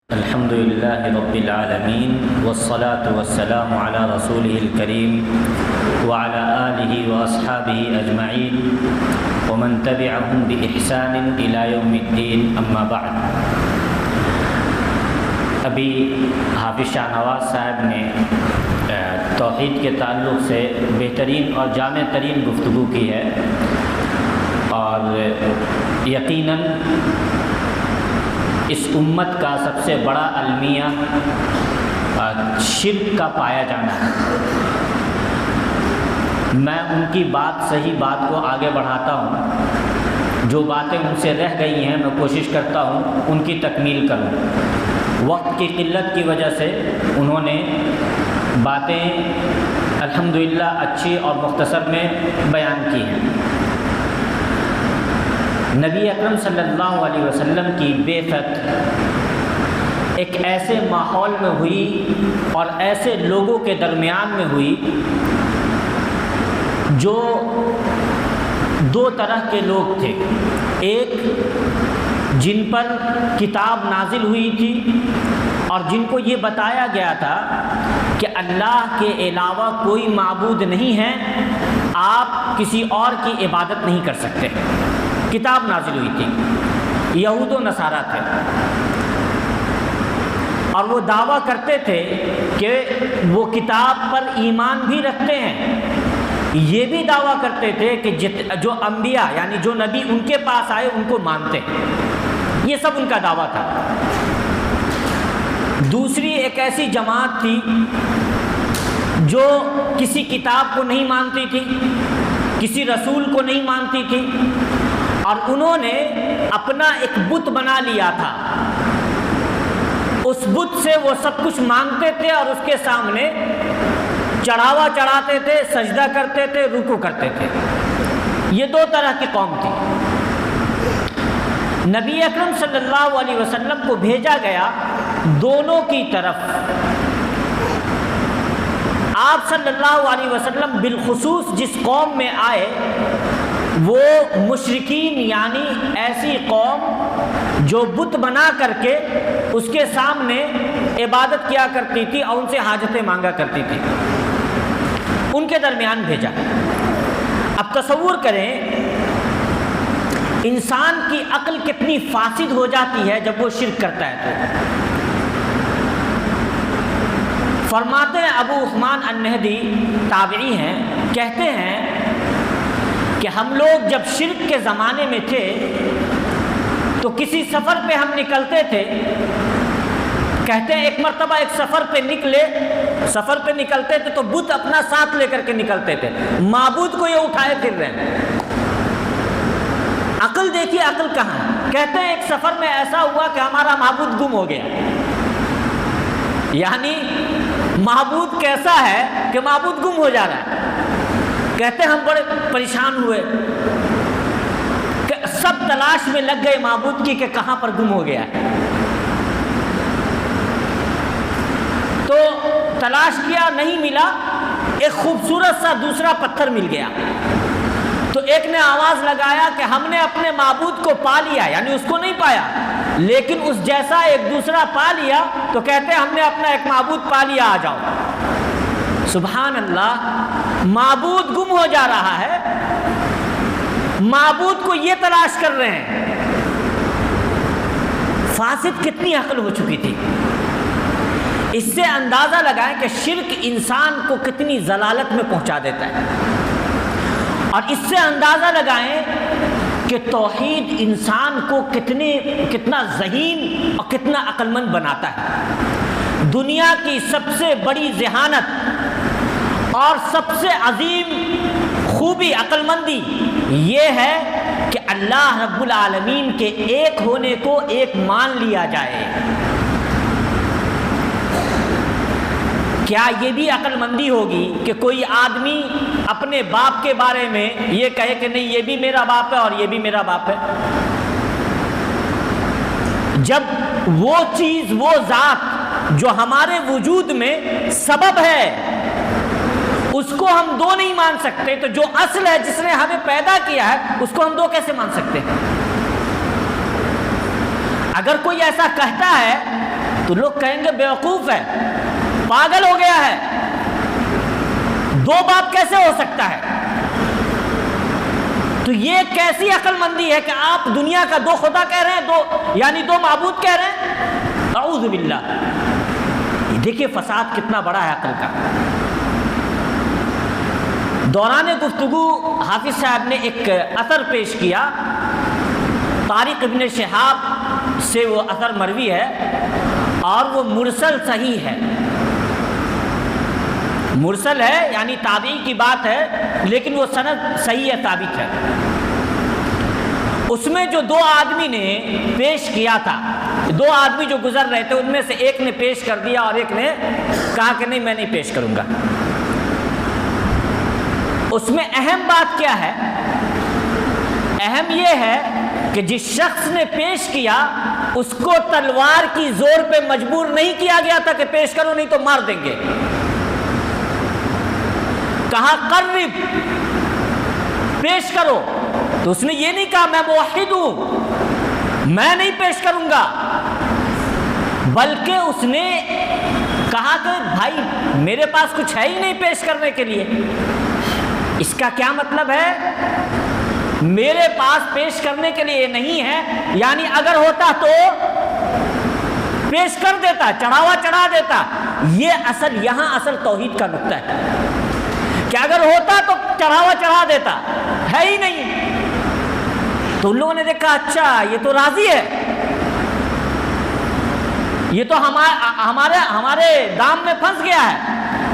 الحمد للہ رب العالمین والصلاة والسلام علی رسولہ الکریم وعلی آلہ واصحابہ اجمعین ومن تبعہم بإحسان الی یوم الدین اما بعد۔ ابھی حافظ شاہ نواز صاحب نے توحید کے تعلق سے بہترین اور جامع ترین گفتگو کی ہے، اور یقیناً اس امت کا سب سے بڑا المیہ شرک کا پایا جانا ہے۔ میں ان کی صحیح بات کو آگے بڑھاتا ہوں، جو باتیں ان سے رہ گئی ہیں میں کوشش کرتا ہوں ان کی تکمیل کروں۔ وقت کی قلت کی وجہ سے انہوں نے باتیں الحمدللہ اچھی اور مختصر میں بیان کی ہیں۔ نبی اکرم صلی اللہ علیہ وسلم کی بعثت ایک ایسے ماحول میں ہوئی اور ایسے لوگوں کے درمیان میں ہوئی جو دو طرح کے لوگ تھے۔ ایک جن پر کتاب نازل ہوئی تھی اور جن کو یہ بتایا گیا تھا کہ اللہ کے علاوہ کوئی معبود نہیں ہے، آپ کسی اور کی عبادت نہیں کر سکتے۔ کتاب نازل ہوئی تھی، یہود و نصارہ تھے، اور وہ دعویٰ کرتے تھے کہ وہ کتاب پر ایمان بھی رکھتے ہیں۔ یہ بھی دعویٰ کرتے تھے کہ جو انبیاء یعنی جو نبی ان کے پاس آئے ان کو مانتے ہیں۔ یہ سب ان کا دعویٰ تھا۔ دوسری ایک ایسی جماعت تھی جو کسی کتاب کو نہیں مانتی تھی، کسی رسول کو نہیں مانتی تھی، اور انہوں نے اپنا ایک بت بنا لیا تھا۔ اس بت سے وہ سب کچھ مانگتے تھے اور اس کے سامنے چڑھاوا چڑھاتے تھے، سجدہ کرتے تھے، رکوع کرتے تھے۔ یہ دو طرح کی قوم تھی۔ نبی اکرم صلی اللہ علیہ وسلم کو بھیجا گیا دونوں کی طرف۔ آپ صلی اللہ علیہ وسلم بالخصوص جس قوم میں آئے وہ مشرکین یعنی ایسی قوم جو بت بنا کر کے اس کے سامنے عبادت کیا کرتی تھی اور ان سے حاجتیں مانگا کرتی تھی، ان کے درمیان بھیجا۔ اب تصور کریں انسان کی عقل کتنی فاسد ہو جاتی ہے جب وہ شرک کرتا ہے۔ تو فرماتے ہیں ابو عثمان النہدی تابعی ہیں، کہتے ہیں کہ ہم لوگ جب شرک کے زمانے میں تھے تو کسی سفر پہ ہم نکلتے تھے، کہتے ہیں ایک مرتبہ ایک سفر پہ نکلتے تھے تو بت اپنا ساتھ لے کر کے نکلتے تھے، معبود کو یہ اٹھائے پھر رہے ہیں۔ عقل دیکھیے، عقل کہاں۔ کہتے ہیں ایک سفر میں ایسا ہوا کہ ہمارا معبود گم ہو گیا۔ یعنی معبود کیسا ہے کہ معبود گم ہو جا رہا ہے۔ کہتے ہیں ہم بڑے پریشان ہوئے کہ سب تلاش میں لگ گئے معبود کی کہ کہاں پر گم ہو گیا ہے۔ تو تلاش کیا، نہیں ملا۔ ایک خوبصورت سا دوسرا پتھر مل گیا تو ایک نے آواز لگایا کہ ہم نے اپنے معبود کو پا لیا، یعنی اس کو نہیں پایا لیکن اس جیسا ایک دوسرا پا لیا۔ تو کہتے ہیں ہم نے اپنا ایک معبود پا لیا، آ جاؤ۔ سبحان اللہ، معبود گم ہو جا رہا ہے، معبود کو یہ تلاش کر رہے ہیں۔ فاسد کتنی عقل ہو چکی تھی۔ اس سے اندازہ لگائیں کہ شرک انسان کو کتنی ضلالت میں پہنچا دیتا ہے، اور اس سے اندازہ لگائیں کہ توحید انسان کو کتنا ذہین اور کتنا عقل مند بناتا ہے۔ دنیا کی سب سے بڑی ذہانت اور سب سے عظیم خوبی عقل مندی یہ ہے کہ اللہ رب العالمین کے ایک ہونے کو ایک مان لیا جائے۔ کیا یہ بھی عقل مندی ہوگی کہ کوئی آدمی اپنے باپ کے بارے میں یہ کہے کہ نہیں یہ بھی میرا باپ ہے اور یہ بھی میرا باپ ہے، جب وہ چیز، وہ ذات جو ہمارے وجود میں سبب ہے اس کو ہم دو نہیں مان سکتے، تو جو اصل ہے جس نے ہمیں پیدا کیا ہے اس کو ہم دو کیسے مان سکتے ہیں؟ اگر کوئی ایسا کہتا ہے تو لوگ کہیں گے بیوقوف ہے، پاگل ہو گیا ہے، 2 باپ کیسے ہو سکتا ہے؟ تو یہ کیسی عقل مندی ہے کہ آپ دنیا کا 2 خدا کہہ رہے ہیں، یعنی 2 معبود کہہ رہے ہیں؟ اعوذ باللہ۔ دیکھیے فساد کتنا بڑا ہے عقل کا۔ دوران گفتگو حافظ صاحب نے ایک اثر پیش کیا، طارق ابن شہاب سے وہ اثر مروی ہے اور وہ مرسل صحیح ہے۔ مرسل ہے یعنی تابعی کی بات ہے، لیکن وہ سند صحیح ہے، ثابت ہے۔ اس میں جو 2 آدمی نے پیش کیا تھا، 2 آدمی جو گزر رہے تھے، ان میں سے ایک نے پیش کر دیا اور ایک نے کہا کہ نہیں میں نہیں پیش کروں گا۔ اس میں اہم بات کیا ہے؟ اہم یہ ہے کہ جس شخص نے پیش کیا اس کو تلوار کی زور پہ مجبور نہیں کیا گیا تھا کہ پیش کرو نہیں تو مار دیں گے۔ کہا قرب، پیش کرو، تو اس نے یہ نہیں کہا میں موحد ہوں میں نہیں پیش کروں گا، بلکہ اس نے کہا کہ بھائی میرے پاس کچھ ہے ہی نہیں پیش کرنے کے لیے۔ اس کا کیا مطلب ہے؟ میرے پاس پیش کرنے کے لیے نہیں ہے، یعنی اگر ہوتا تو پیش کر دیتا، چڑھاوا چڑھا دیتا۔ یہ یہاں اصل توحید کا نقطہ ہے کہ اگر ہوتا تو چڑھاوا چڑھا دیتا، ہے ہی نہیں۔ تو ان لوگوں نے دیکھا اچھا یہ تو راضی ہے، یہ تو ہمارے دام میں پھنس گیا ہے۔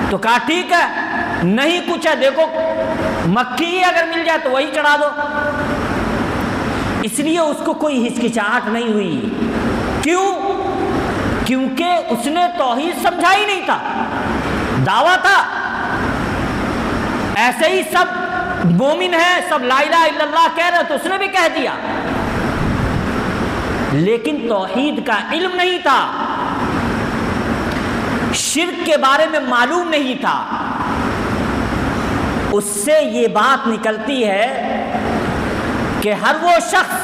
تو کہا ٹھیک ہے، نہیں کچھ ہے، دیکھو مکھی ہی اگر مل جائے تو وہی چڑھا دو۔ اس لیے اس کو کوئی ہچکچاہٹ نہیں ہوئی۔ کیوں؟ کیونکہ اس نے توحید سمجھا ہی نہیں تھا، دعویٰ تھا ایسے ہی سب مومن ہیں، سب لا الہ الا اللہ کہہ رہے تو اس نے بھی کہہ دیا، لیکن توحید کا علم نہیں تھا، شرک کے بارے میں معلوم نہیں تھا۔ اس سے یہ بات نکلتی ہے کہ ہر وہ شخص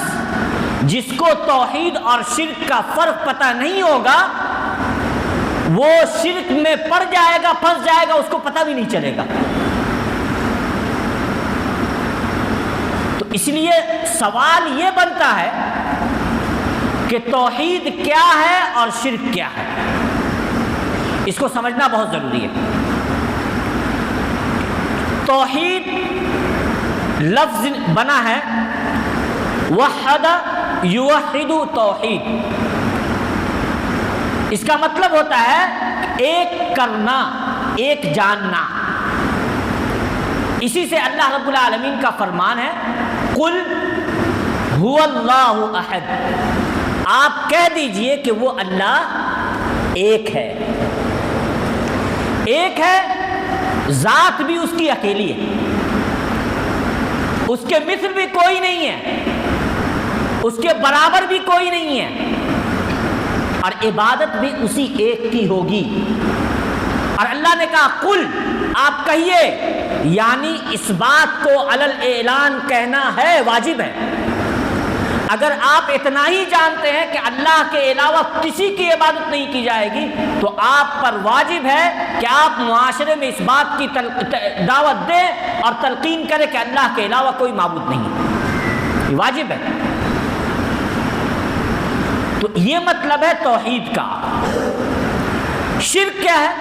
جس کو توحید اور شرک کا فرق پتہ نہیں ہوگا وہ شرک میں پڑ جائے گا، پھنس جائے گا، اس کو پتہ بھی نہیں چلے گا۔ تو اس لیے سوال یہ بنتا ہے کہ توحید کیا ہے اور شرک کیا ہے، اس کو سمجھنا بہت ضروری ہے۔ توحید لفظ بنا ہے وحد یوحد توحید، اس کا مطلب ہوتا ہے ایک کرنا، ایک جاننا۔ اسی سے اللہ رب العالمین کا فرمان ہے قل هو اللہ احد، آپ کہہ دیجئے کہ وہ اللہ ایک ہے، ایک ہے، ذات بھی اس کی اکیلی ہے، اس کے مثل بھی کوئی نہیں ہے، اس کے برابر بھی کوئی نہیں ہے، اور عبادت بھی اسی ایک کی ہوگی۔ اور اللہ نے کہا قل، آپ کہیے، یعنی اس بات کو علی الاعلان کہنا ہے، واجب ہے۔ اگر آپ اتنا ہی جانتے ہیں کہ اللہ کے علاوہ کسی کی عبادت نہیں کی جائے گی تو آپ پر واجب ہے کہ آپ معاشرے میں اس بات کی دعوت دیں اور تلقین کریں کہ اللہ کے علاوہ کوئی معبود نہیں، یہ واجب ہے۔ تو یہ مطلب ہے توحید کا۔ شرک کیا ہے؟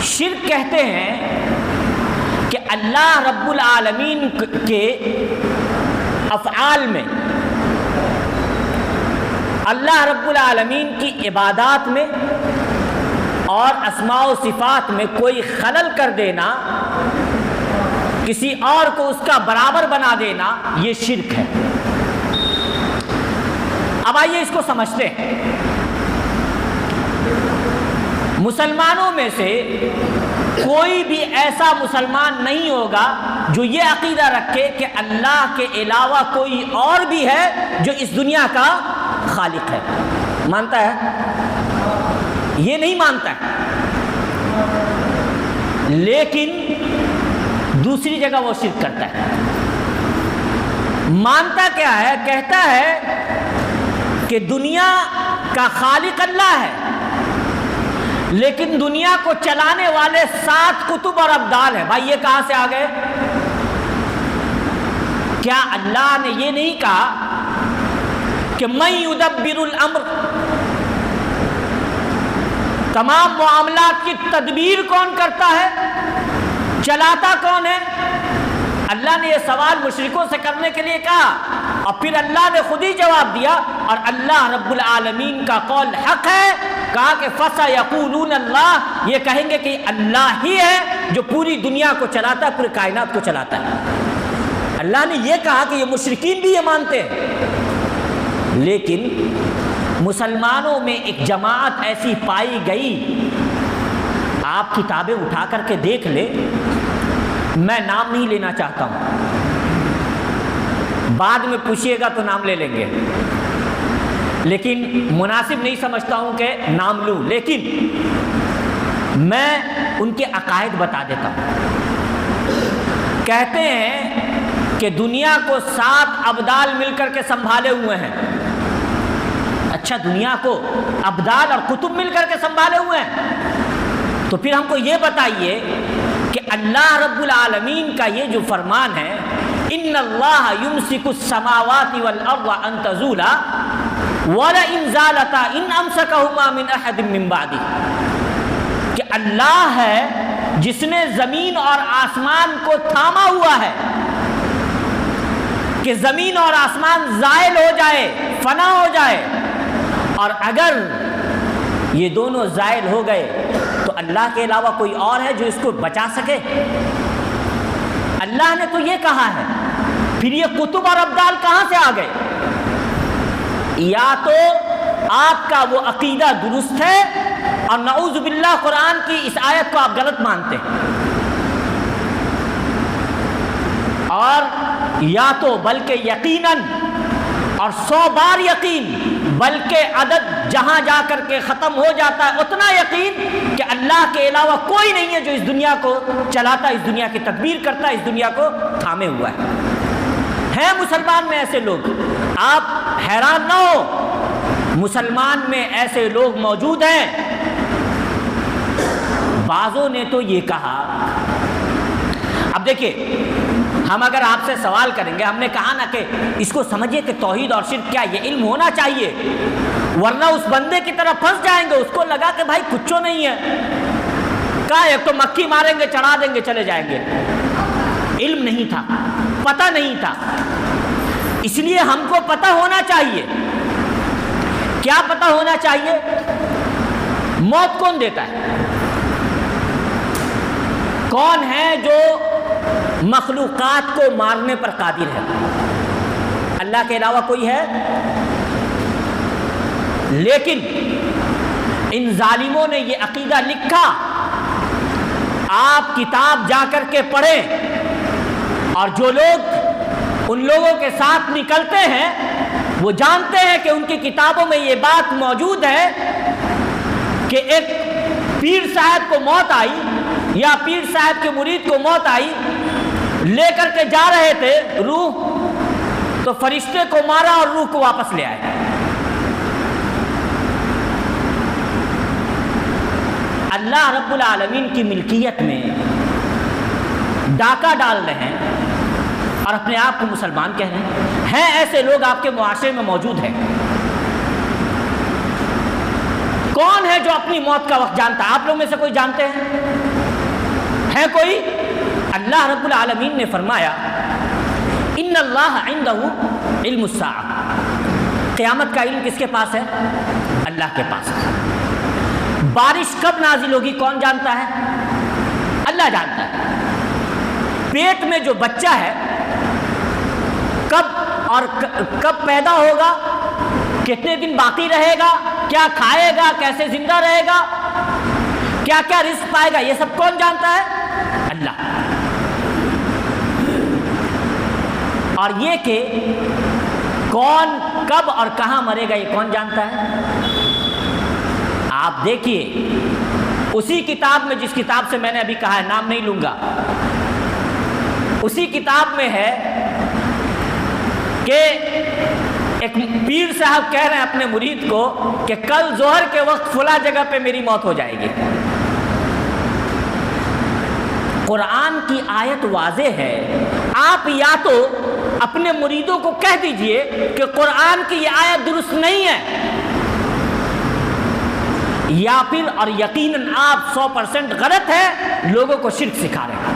شرک کہتے ہیں کہ اللہ رب العالمین کے افعال میں، اللہ رب العالمین کی عبادات میں اور اسماء و صفات میں کوئی خلل کر دینا، کسی اور کو اس کا برابر بنا دینا، یہ شرک ہے۔ اب آئیے اس کو سمجھتے ہیں۔ مسلمانوں میں سے کوئی بھی ایسا مسلمان نہیں ہوگا جو یہ عقیدہ رکھے کہ اللہ کے علاوہ کوئی اور بھی ہے جو اس دنیا کا خالق ہے۔ مانتا ہے؟ یہ نہیں مانتا ہے، لیکن دوسری جگہ وہ شرک کرتا ہے۔ مانتا کیا ہے؟ کہتا ہے کہ دنیا کا خالق اللہ ہے، لیکن دنیا کو چلانے والے 7 کتب اور ابدال ہیں. بھائی یہ کہاں سے آ گئے؟ کیا اللہ نے یہ نہیں کہا کہ من یدبر الامر، تمام معاملات کی تدبیر کون کرتا ہے، چلاتا کون ہے؟ اللہ نے یہ سوال مشرکوں سے کرنے کے لیے کہا اور پھر اللہ نے خود ہی جواب دیا، اور اللہ رب العالمین کا قول حق ہے. کہا کہ فَسَيَقُولُونَ اللَّهُ، یہ کہیں گے کہ اللہ ہی ہے جو پوری دنیا کو چلاتا ہے، پوری کائنات کو چلاتا ہے. اللہ نے یہ کہا کہ یہ مشرکین بھی یہ مانتے ہیں. لیکن مسلمانوں میں ایک جماعت ایسی پائی گئی، آپ کتابیں اٹھا کر کے دیکھ لیں، میں نام نہیں لینا چاہتا ہوں، بعد میں پوچھیے گا تو نام لے لیں گے، لیکن مناسب نہیں سمجھتا ہوں کہ نام لوں، لیکن میں ان کے عقائد بتا دیتا ہوں. کہتے ہیں کہ دنیا کو 7 ابدال مل کر کے سنبھالے ہوئے ہیں. اچھا، دنیا کو ابدال اور کتب مل کر کے سنبھالے ہوئے ہیں، تو پھر ہم کو یہ بتائیے کہ اللہ رب العالمین کا یہ جو فرمان ہے، ان اللہ یمسک السماوات والارض ان تزولا ولئن زالتا ان امسکہما من احد من بعدہ، کہ اللہ ہے جس نے زمین اور آسمان کو تھاما ہوا ہے کہ زمین اور آسمان زائل ہو جائے، فنا ہو جائے، اور اگر یہ دونوں زائل ہو گئے تو اللہ کے علاوہ کوئی اور ہے جو اس کو بچا سکے؟ اللہ نے تو یہ کہا ہے. پھر یہ کتب اور ابدال کہاں سے آ گئے؟ یا تو آپ کا وہ عقیدہ درست ہے اور نعوذ باللہ قرآن کی اس آیت کو آپ غلط مانتے ہیں، اور یا تو بلکہ یقیناً اور 100 بار یقین، بلکہ عدد جہاں جا کر کے ختم ہو جاتا ہے اتنا یقین کہ اللہ کے علاوہ کوئی نہیں ہے جو اس دنیا کو چلاتا، اس دنیا کی تدبیر کرتا، اس دنیا کو تھامے ہوا ہے. ہیں مسلمان میں ایسے لوگ، آپ حیران نہ ہو، مسلمان میں ایسے لوگ موجود ہیں. بعضوں نے تو یہ کہا، اب دیکھیے ہم اگر آپ سے سوال کریں گے، ہم نے کہا نا کہ اس کو سمجھیے کہ توحید اور شرک کیا، یہ علم ہونا چاہیے، ورنہ اس بندے کی طرف پھنس جائیں گے. اس کو لگا کہ بھائی کچھ نہیں ہے، کہا ایک تو مکھی ماریں گے، چڑھا دیں گے، چلے جائیں گے. علم نہیں تھا، پتہ نہیں تھا. اس لیے ہم کو پتہ ہونا چاہیے. کیا پتہ ہونا چاہیے؟ موت کون دیتا ہے؟ کون ہے جو مخلوقات کو مارنے پر قادر ہے؟ اللہ کے علاوہ کوئی ہے؟ لیکن ان ظالموں نے یہ عقیدہ لکھا. آپ کتاب جا کر کے پڑھیں، اور جو لوگ ان لوگوں کے ساتھ نکلتے ہیں وہ جانتے ہیں کہ ان کی کتابوں میں یہ بات موجود ہے کہ ایک پیر صاحب کو موت آئی، یا پیر صاحب کے مرید کو موت آئی، لے کر کے جا رہے تھے روح، تو فرشتے کو مارا اور روح کو واپس لے آئے. اللہ رب العالمین کی ملکیت میں ڈاکہ ڈال رہے ہیں اور اپنے آپ کو مسلمان کہہ رہے ہیں. ایسے لوگ آپ کے معاشرے میں موجود ہیں. کون ہے جو اپنی موت کا وقت جانتا ہے؟ آپ لوگ میں سے کوئی جانتے ہیں؟ ہے کوئی؟ اللہ رب العالمین نے فرمایا ان اللہ عنده علم الساعہ، قیامت کا علم کس کے پاس ہے؟ اللہ کے پاس ہے. بارش کب نازل ہوگی کون جانتا ہے؟ اللہ جانتا ہے. پیٹ میں جو بچہ ہے کب اور کب پیدا ہوگا، کتنے دن باقی رہے گا، کیا کھائے گا، کیسے زندہ رہے گا، کیا کیا رزق پائے گا، یہ سب کون جانتا ہے؟ اللہ. اور یہ کہ کون کب اور کہاں مرے گا یہ کون جانتا ہے؟ آپ دیکھیے اسی کتاب میں، جس کتاب سے میں نے ابھی کہا ہے، نام نہیں لوں گا، اسی کتاب میں ہے کہ ایک پیر صاحب کہہ رہے ہیں اپنے مرید کو کہ کل ظہر کے وقت فلاں جگہ پہ میری موت ہو جائے گی۔ قرآن کی آیت واضح ہے، آپ یا تو اپنے مریدوں کو کہہ دیجئے کہ قرآن کی یہ آیت درست نہیں ہے، یا پھر اور یقیناً آپ 100% غلط ہے، لوگوں کو شرک سکھا رہے ہیں۔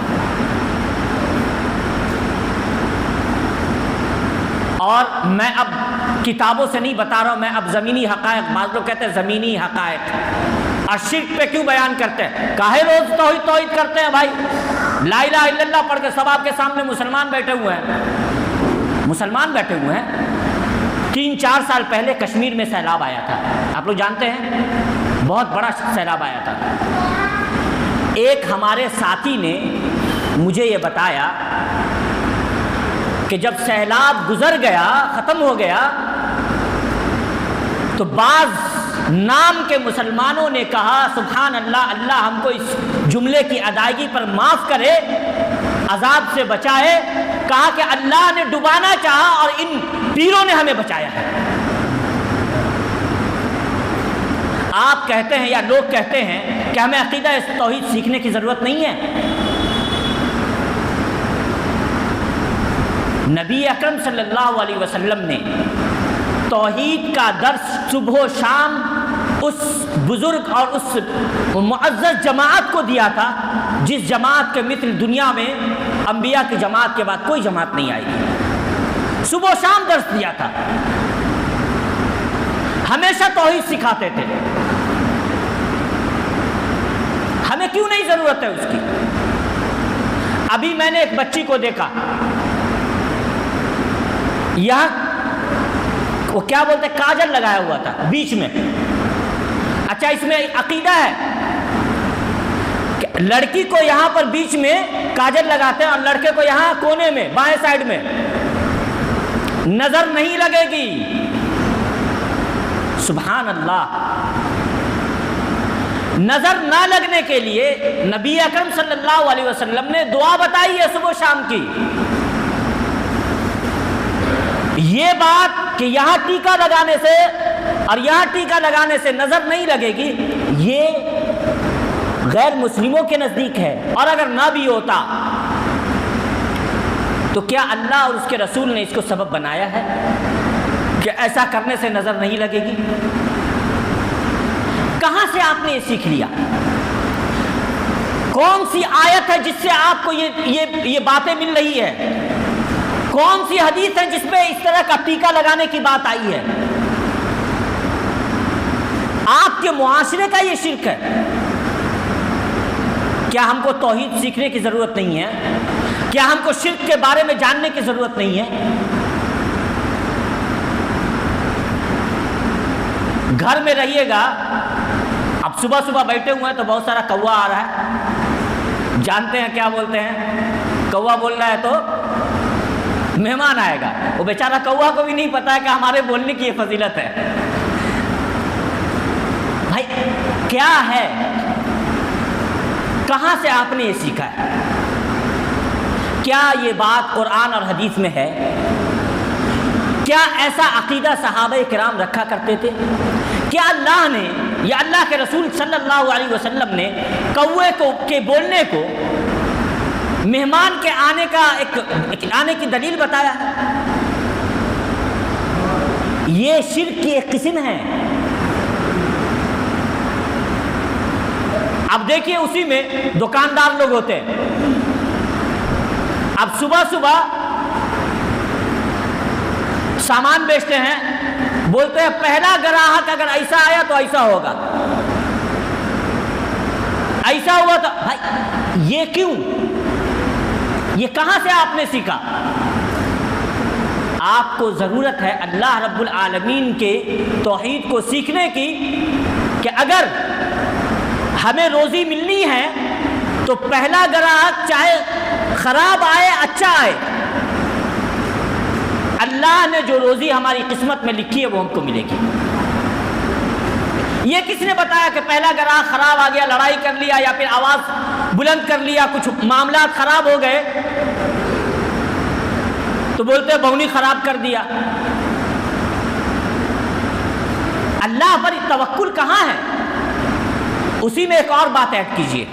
اور میں اب کتابوں سے نہیں بتا رہا ہوں، میں اب زمینی حقائق، بعض لوگ کہتے ہیں زمینی حقائق، اور شرک پہ کیوں بیان کرتے ہیں؟ کاہے روز توحید کرتے ہیں بھائی؟ لا الہ الا اللہ پڑھ کے سب آپ کے سامنے مسلمان بیٹھے ہوئے ہیں۔ 3-4 سال پہلے کشمیر میں سیلاب آیا تھا، آپ لوگ جانتے ہیں، بہت بڑا سیلاب آیا تھا۔ ایک ہمارے ساتھی نے مجھے یہ بتایا کہ جب سیلاب گزر گیا، ختم ہو گیا، تو بعض نام کے مسلمانوں نے کہا سبحان اللہ، اللہ ہم کو اس جملے کی ادائیگی پر معاف کرے، عذاب سے بچائے۔ کہا کہ اللہ نے ڈبانا چاہا اور ان پیروں نے ہمیں بچایا ہے۔ آپ کہتے ہیں یا لوگ کہتے ہیں کہ ہمیں عقیدہ توحید سیکھنے کی ضرورت نہیں ہے۔ نبی اکرم صلی اللہ علیہ وسلم نے توحید کا درس صبح و شام اس بزرگ اور اس معزز جماعت کو دیا تھا جس جماعت کے مثل دنیا میں انبیاء کی جماعت کے بعد کوئی جماعت نہیں آئی تھی۔ صبح و شام درس دیا تھا، ہمیشہ توحید سکھاتے تھے۔ ہمیں کیوں نہیں ضرورت ہے اس کی؟ ابھی میں نے ایک بچی کو دیکھا، یہاں وہ کیا بولتے کاجل لگایا ہوا تھا بیچ میں۔ اچھا، اس میں عقیدہ ہے کہ لڑکی کو یہاں پر بیچ میں کاجل لگاتے ہیں اور لڑکے کو یہاں کونے میں بائیں سائڈ میں، نظر نہیں لگے گی۔ سبحان اللہ، نظر نہ لگنے کے لیے نبی اکرم صلی اللہ علیہ وسلم نے دعا بتائی ہے صبح و شام کی۔ یہ بات کہ یہاں ٹیکا لگانے سے اور یہاں ٹیکا لگانے سے نظر نہیں لگے گی، یہ غیر مسلموں کے نزدیک ہے، اور اگر نہ بھی ہوتا تو کیا اللہ اور اس کے رسول نے اس کو سبب بنایا ہے کہ ایسا کرنے سے نظر نہیں لگے گی؟ کہاں سے آپ نے یہ سیکھ لیا؟ کون سی آیت ہے جس سے آپ کو یہ باتیں مل رہی ہے؟ کون سی حدیث ہے جس میں اس طرح کا ٹیکا لگانے کی بات آئی ہے؟ آپ کے معاشرے کا یہ شرک ہے۔ کیا ہم کو توحید سیکھنے کی ضرورت نہیں ہے؟ کیا ہم کو شرک کے بارے میں جاننے کی ضرورت نہیں ہے؟ گھر میں رہیے گا، اب صبح صبح بیٹھے ہوئے ہیں تو بہت سارا کوا آ رہا ہے، جانتے ہیں کیا بولتے ہیں؟ کوا بول رہا ہے تو مہمان آئے گا۔ وہ بیچارہ کوا کو بھی نہیں پتا ہے کہ ہمارے بولنے کی یہ فضیلت ہے۔ بھائی کیا ہے؟ کہاں سے آپ نے یہ سیکھا ہے؟ کیا یہ بات قرآن اور حدیث میں ہے؟ کیا ایسا عقیدہ صحابہ کرام رکھا کرتے تھے؟ کیا اللہ نے یا اللہ کے رسول صلی اللہ علیہ وسلم نے کوے کے بولنے کو مہمان کے آنے کی دلیل بتایا ہے؟ یہ شرک کی ایک قسم ہے۔ اب دیکھیے اسی میں دکاندار لوگ ہوتے ہیں، اب صبح صبح سامان بیچتے ہیں، بولتے ہیں پہلا گراہک اگر ایسا آیا تو ایسا ہوگا، ایسا ہوا تو بھائی یہ کیوں؟ یہ کہاں سے آپ نے سیکھا؟ آپ کو ضرورت ہے اللہ رب العالمین کے توحید کو سیکھنے کی کہ اگر ہمیں روزی ملنی ہے تو پہلا گراہک چاہے خراب آئے اچھا آئے، اللہ نے جو روزی ہماری قسمت میں لکھی ہے وہ ہم کو ملے گی۔ یہ کس نے بتایا کہ پہلا گراہک خراب آ گیا، لڑائی کر لیا یا پھر آواز بلند کر لیا، کچھ معاملات خراب ہو گئے تو بولتے ہیں بہنی خراب کر دیا؟ اللہ پر توکل کہاں ہے؟ اسی میں ایک اور بات ایڈ کیجئے.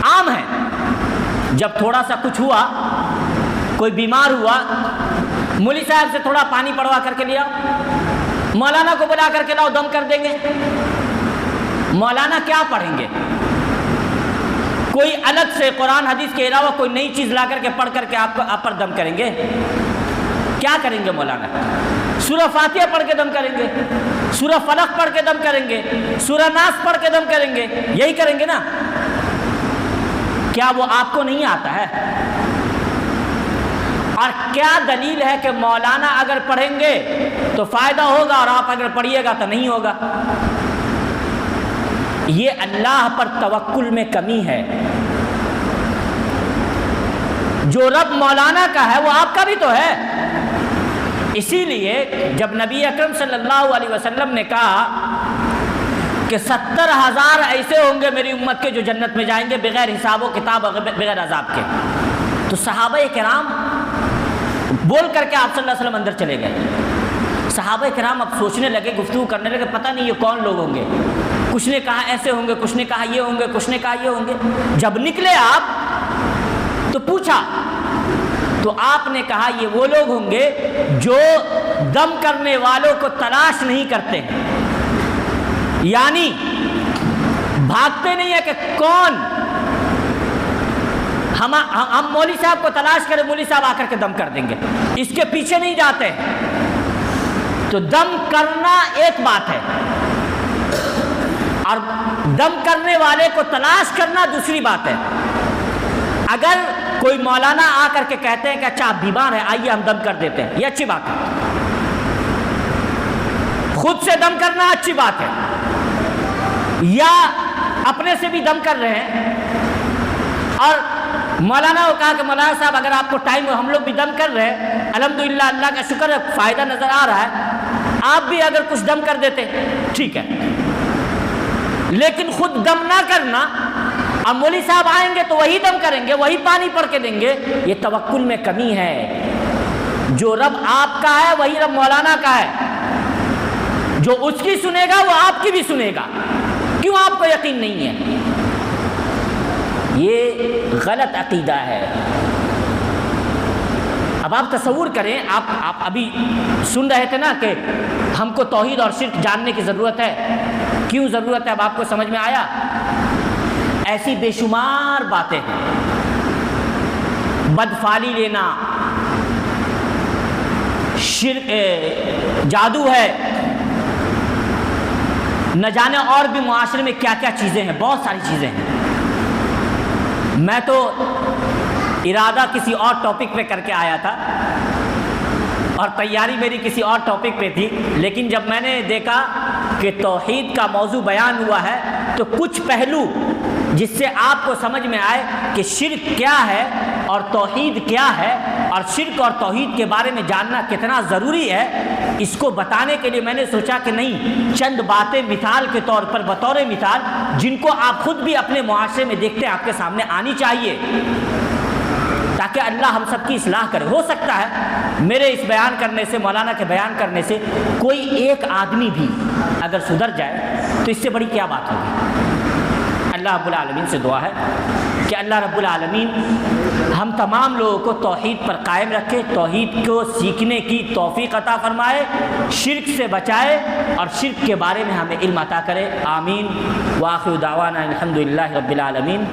عام ہے جب تھوڑا سا کچھ ہوا، کوئی بیمار ہوا، مولوی صاحب سے تھوڑا پانی پڑوا کر کے لیا، مولانا کو بلا کر کے لاؤ دم کر دیں گے. مولانا کیا پڑھیں گے؟ کوئی الگ سے قرآن حدیث کے علاوہ کوئی نئی چیز لا کر کے پڑھ کر کے آپ پر دم کریں گے؟ کیا کریں گے مولانا؟ سورہ فاتحہ پڑھ کے دم کریں گے، سورہ فلق پڑھ کے دم کریں گے، سورہ ناس پڑھ کے دم کریں گے، یہی کریں گے نا. کیا وہ آپ کو نہیں آتا ہے؟ اور کیا دلیل ہے کہ مولانا اگر پڑھیں گے تو فائدہ ہوگا اور آپ اگر پڑھیے گا تو نہیں ہوگا؟ یہ اللہ پر توکل میں کمی ہے. جو رب مولانا کا ہے وہ آپ کا بھی تو ہے. اسی لیے جب نبی اکرم صلی اللہ علیہ وسلم نے کہا کہ 70,000 ایسے ہوں گے میری امت کے جو جنت میں جائیں گے بغیر حساب و کتاب و بغیر عذاب کے، تو صحابہ کرام بول کر کے آپ صلی اللہ علیہ وسلم اندر چلے گئے. صحابہ کرام اب سوچنے لگے، گفتگو کرنے لگے، پتہ نہیں یہ کون لوگ ہوں گے. کچھ نے کہا ایسے ہوں گے، کچھ نے کہا یہ ہوں گے، کچھ نے کہا یہ ہوں گے. جب نکلے آپ تو پوچھا تو آپ نے کہا یہ وہ لوگ ہوں گے جو دم کرنے والوں کو تلاش نہیں کرتے، یعنی بھاگتے نہیں ہے کہ کون ہم مولوی صاحب کو تلاش کریں، مولوی صاحب آ کر کے دم کر دیں گے، اس کے پیچھے نہیں جاتے. تو دم کرنا ایک بات ہے اور دم کرنے والے کو تلاش کرنا دوسری بات ہے. اگر کوئی مولانا آ کر کے کہتے ہیں کہ اچھا آپ بیمار ہیں آئیے ہم دم کر دیتے ہیں، یہ اچھی بات ہے. خود سے دم کرنا اچھی بات ہے، یا اپنے سے بھی دم کر رہے ہیں اور مولانا کو کہا کہ مولانا صاحب اگر آپ کو ٹائم ہو ہم لوگ بھی دم کر رہے ہیں، الحمدللہ اللہ کا شکر ہے فائدہ نظر آ رہا ہے، آپ بھی اگر کچھ دم کر دیتے ٹھیک ہے. لیکن خود دم نہ کرنا، اب مولوی صاحب آئیں گے تو وہی دم کریں گے، وہی پانی پڑھ کے دیں گے، یہ توکل میں کمی ہے. جو رب آپ کا ہے وہی رب مولانا کا ہے، جو اس کی سنے گا وہ آپ کی بھی سنے گا. کیوں آپ کو یقین نہیں ہے؟ یہ غلط عقیدہ ہے. اب آپ تصور کریں، آپ ابھی سن رہے تھے نا کہ ہم کو توحید اور شرک جاننے کی ضرورت ہے. کیوں ضرورت ہے؟ اب آپ کو سمجھ میں آیا. ایسی بے شمار باتیں ہیں، بدفعلی لینا، شرک، جادو ہے، نہ جانے اور بھی معاشرے میں کیا کیا چیزیں ہیں، بہت ساری چیزیں ہیں. میں تو ارادہ کسی اور ٹاپک پہ کر کے آیا تھا اور تیاری میری کسی اور ٹاپک پہ تھی، لیکن جب میں نے دیکھا کہ توحید کا موضوع بیان ہوا ہے تو کچھ پہلو جس سے آپ کو سمجھ میں آئے کہ شرک کیا ہے اور توحید کیا ہے اور شرک اور توحید کے بارے میں جاننا کتنا ضروری ہے، اس کو بتانے کے لیے میں نے سوچا کہ نہیں، چند باتیں مثال کے طور پر، بطور مثال، جن کو آپ خود بھی اپنے معاشرے میں دیکھتے ہیں آپ کے سامنے آنی چاہیے تاکہ اللہ ہم سب کی اصلاح کرے. ہو سکتا ہے میرے اس بیان کرنے سے، مولانا کے بیان کرنے سے کوئی ایک آدمی بھی اگر سدھر جائے تو اس سے بڑی کیا بات ہوگی. اللہ رب العالمین سے دعا ہے کہ اللہ رب العالمین ہم تمام لوگوں کو توحید پر قائم رکھے، توحید کو سیکھنے کی توفیق عطا فرمائے، شرک سے بچائے اور شرک کے بارے میں ہمیں علم عطا کرے. آمین. وآخر دعوانا الحمدللہ رب العالمین.